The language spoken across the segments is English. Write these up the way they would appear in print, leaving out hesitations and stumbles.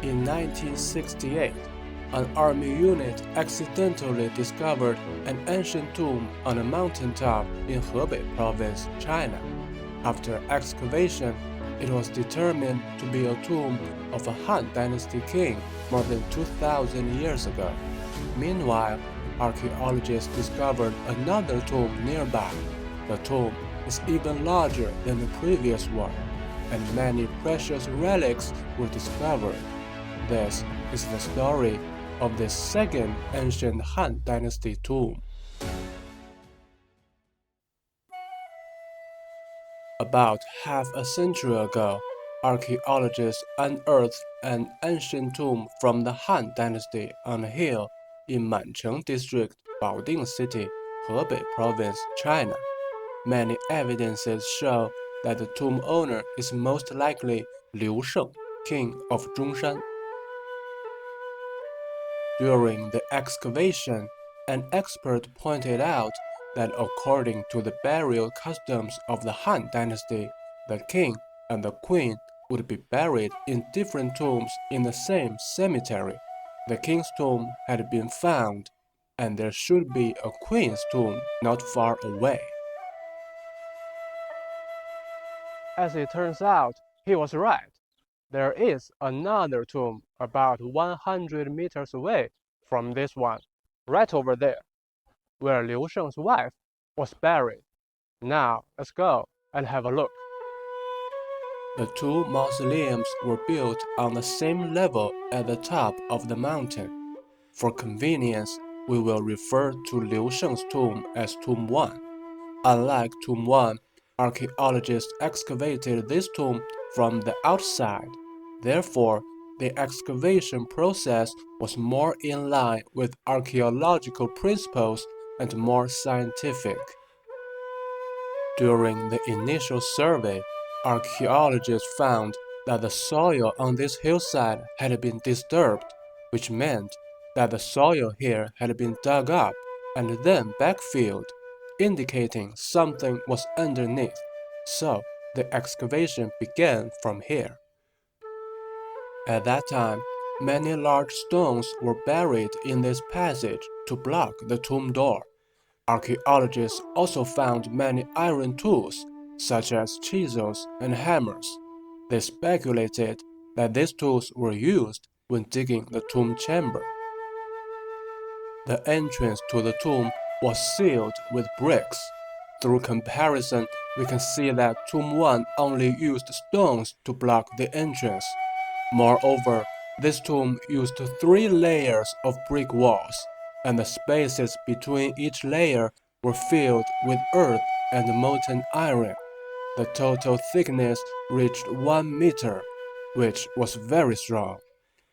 In 1968, an army unit accidentally discovered an ancient tomb on a mountaintop in Hebei province, China. After excavation, it was determined to be a tomb of a Han Dynasty king more than 2,000 years ago. Meanwhile, archaeologists discovered another tomb nearby. The tomb is even larger than the previous one, and many precious relics were discovered. This is the story of the second ancient Han Dynasty tomb. About half a century ago, archaeologists unearthed an ancient tomb from the Han Dynasty on a hill in Mancheng District, Baoding City, Hebei Province, China. Many evidences show that the tomb owner is most likely Liu Sheng, king of Zhongshan. During the excavation, an expert pointed out that according to the burial customs of the Han Dynasty, the king and the queen would be buried in different tombs in the same cemetery. The king's tomb had been found, and there should be a queen's tomb not far away. As it turns out, he was right. There is another tomb about 100 meters away from this one, right over there, where Liu Sheng's wife was buried. Now, let's go and have a look. The two mausoleums were built on the same level at the top of the mountain. For convenience, we will refer to Liu Sheng's tomb as Tomb 1. Unlike Tomb 1, archaeologists excavated this tomb from the outside. Therefore, the excavation process was more in line with archaeological principles and more scientific. During the initial survey, archaeologists found that the soil on this hillside had been disturbed, which meant that the soil here had been dug up and then backfilled, indicating something was underneath. So, the excavation began from here. At that time, many large stones were buried in this passage to block the tomb door. Archaeologists also found many iron tools, such as chisels and hammers. They speculated that these tools were used when digging the tomb chamber. The entrance to the tomb was sealed with bricks. Through comparison, we can see that Tomb 1 only used stones to block the entrance. Moreover, this tomb used 3 layers of brick walls, and the spaces between each layer were filled with earth and molten iron. The total thickness reached 1 meter, which was very strong.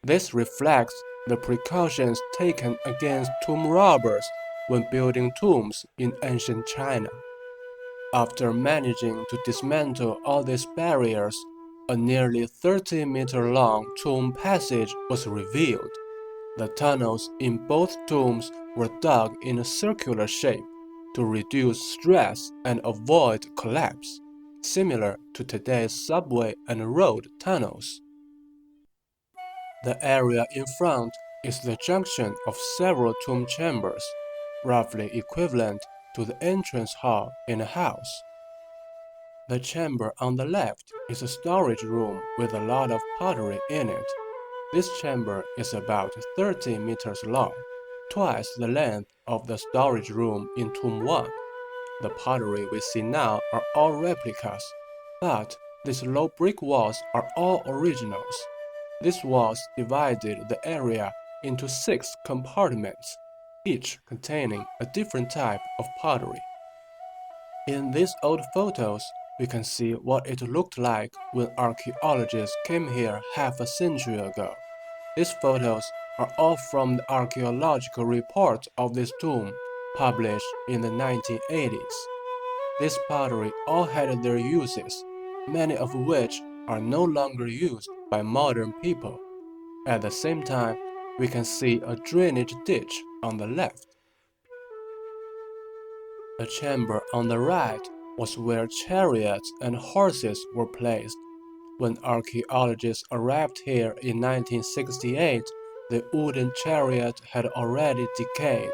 This reflects the precautions taken against tomb robbers when building tombs in ancient China. After managing to dismantle all these barriers, a nearly 30-meter-long tomb passage was revealed. The tunnels in both tombs were dug in a circular shape to reduce stress and avoid collapse, similar to today's subway and road tunnels. The area in front is the junction of several tomb chambers, roughly equivalent to the entrance hall in a house. The chamber on the left is a storage room with a lot of pottery in it. This chamber is about 30 meters long, twice the length of the storage room in Tomb 1. The pottery we see now are all replicas, but these low brick walls are all originals. These walls divided the area into 6 compartments, each containing a different type of pottery. In these old photos, we can see what it looked like when archaeologists came here half a century ago. These photos are all from the archaeological report of this tomb, published in the 1980s. This pottery all had their uses, many of which are no longer used by modern people. At the same time, we can see a drainage ditch on the left. The chamber on the right was where chariots and horses were placed. When archaeologists arrived here in 1968, the wooden chariot had already decayed.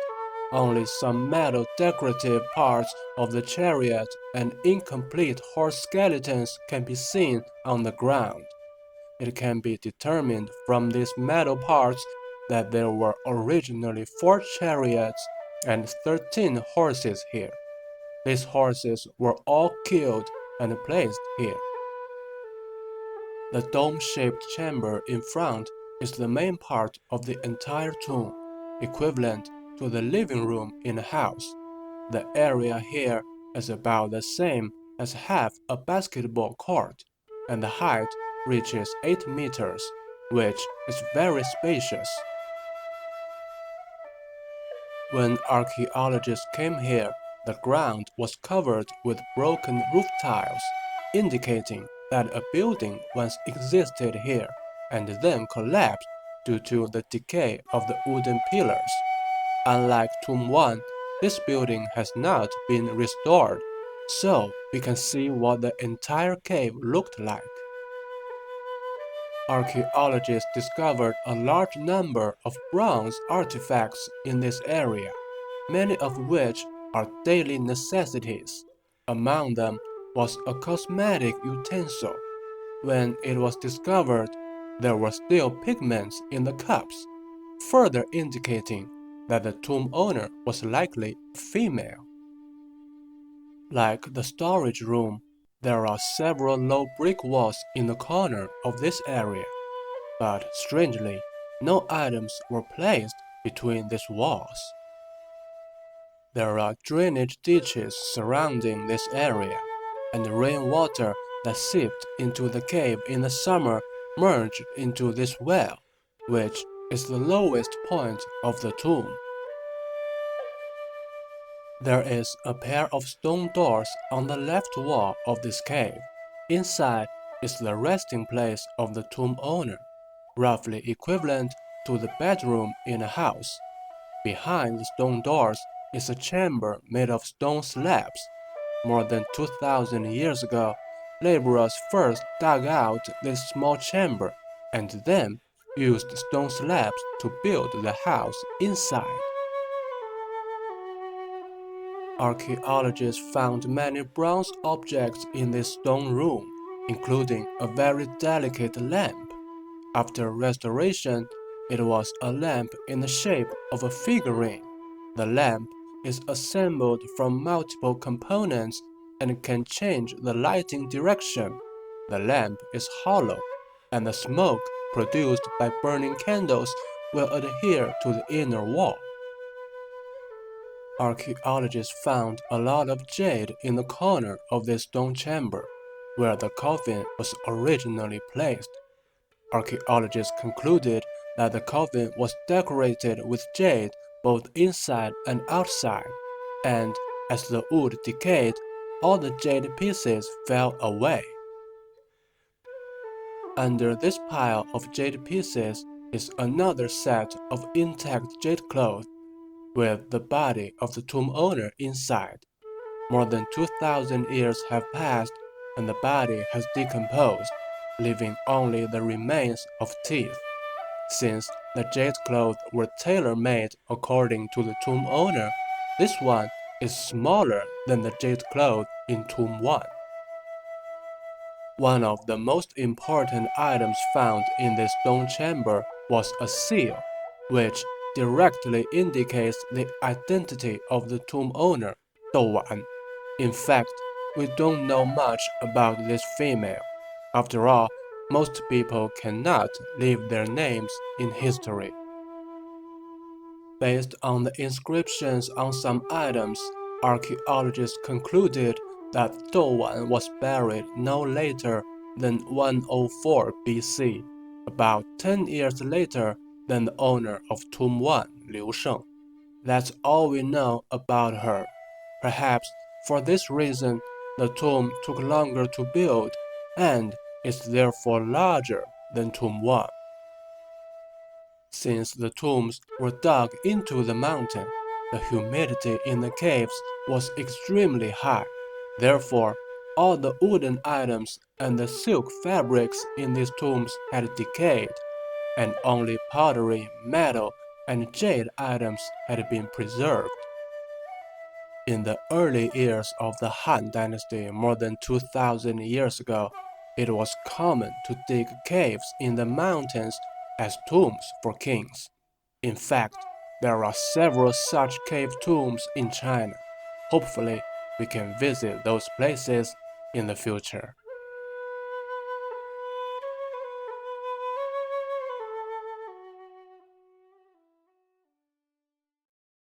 Only some metal decorative parts of the chariot and incomplete horse skeletons can be seen on the ground. It can be determined from these metal parts that there were originally 4 chariots and 13 horses here. These horses were all killed and placed here. The dome-shaped chamber in front is the main part of the entire tomb, equivalent to the living room in a house. The area here is about the same as half a basketball court, and the height reaches 8 meters, which is very spacious. When archaeologists came here, the ground was covered with broken roof tiles, indicating that a building once existed here and then collapsed due to the decay of the wooden pillars. Unlike Tomb 1, this building has not been restored, so we can see what the entire cave looked like. Archaeologists discovered a large number of bronze artifacts in this area, many of which are daily necessities. Among them was a cosmetic utensil. When it was discovered, there were still pigments in the cups, further indicating that the tomb owner was likely a female. Like the storage room, there are several low brick walls in the corner of this area, but strangely, no items were placed between these walls. There are drainage ditches surrounding this area, and rainwater that seeped into the cave in the summer merged into this well, which is the lowest point of the tomb. There is a pair of stone doors on the left wall of this cave. Inside is the resting place of the tomb owner, roughly equivalent to the bedroom in a house. Behind the stone doors is a chamber made of stone slabs. More than 2,000 years ago, laborers first dug out this small chamber and then used stone slabs to build the house inside. Archaeologists found many bronze objects in this stone room, including a very delicate lamp. After restoration, it was a lamp in the shape of a figurine. The lamp is assembled from multiple components and can change the lighting direction. The lamp is hollow, and the smoke produced by burning candles will adhere to the inner wall. Archaeologists found a lot of jade in the corner of this stone chamber, where the coffin was originally placed. Archaeologists concluded that the coffin was decorated with jade both inside and outside, and as the wood decayed, all the jade pieces fell away. Under this pile of jade pieces is another set of intact jade cloth, with the body of the tomb owner inside. More than 2,000 years have passed, and the body has decomposed, leaving only the remains of teeth. Since the jade clothes were tailor-made according to the tomb owner, this one is smaller than the jade cloth in Tomb 1. One of the most important items found in this stone chamber was a seal, which directly indicates the identity of the tomb owner, Dou Wan. In fact, we don't know much about this female. After all, most people cannot leave their names in history. Based on the inscriptions on some items, archaeologists concluded that Dou Wan was buried no later than 104 BC, about 10 years later than the owner of Tomb 1, Liu Sheng. That's all we know about her. Perhaps for this reason, the tomb took longer to build and is therefore larger than Tomb 1. Since the tombs were dug into the mountain, the humidity in the caves was extremely high. Therefore, All the wooden items and the silk fabrics in these tombs had decayed, and only pottery, metal, and jade items had been preserved. In the early years of the Han Dynasty more than 2,000 years ago, it was common to dig caves in the mountains as tombs for kings. In fact, there are several such cave tombs in China. Hopefully, we can visit those places in the future.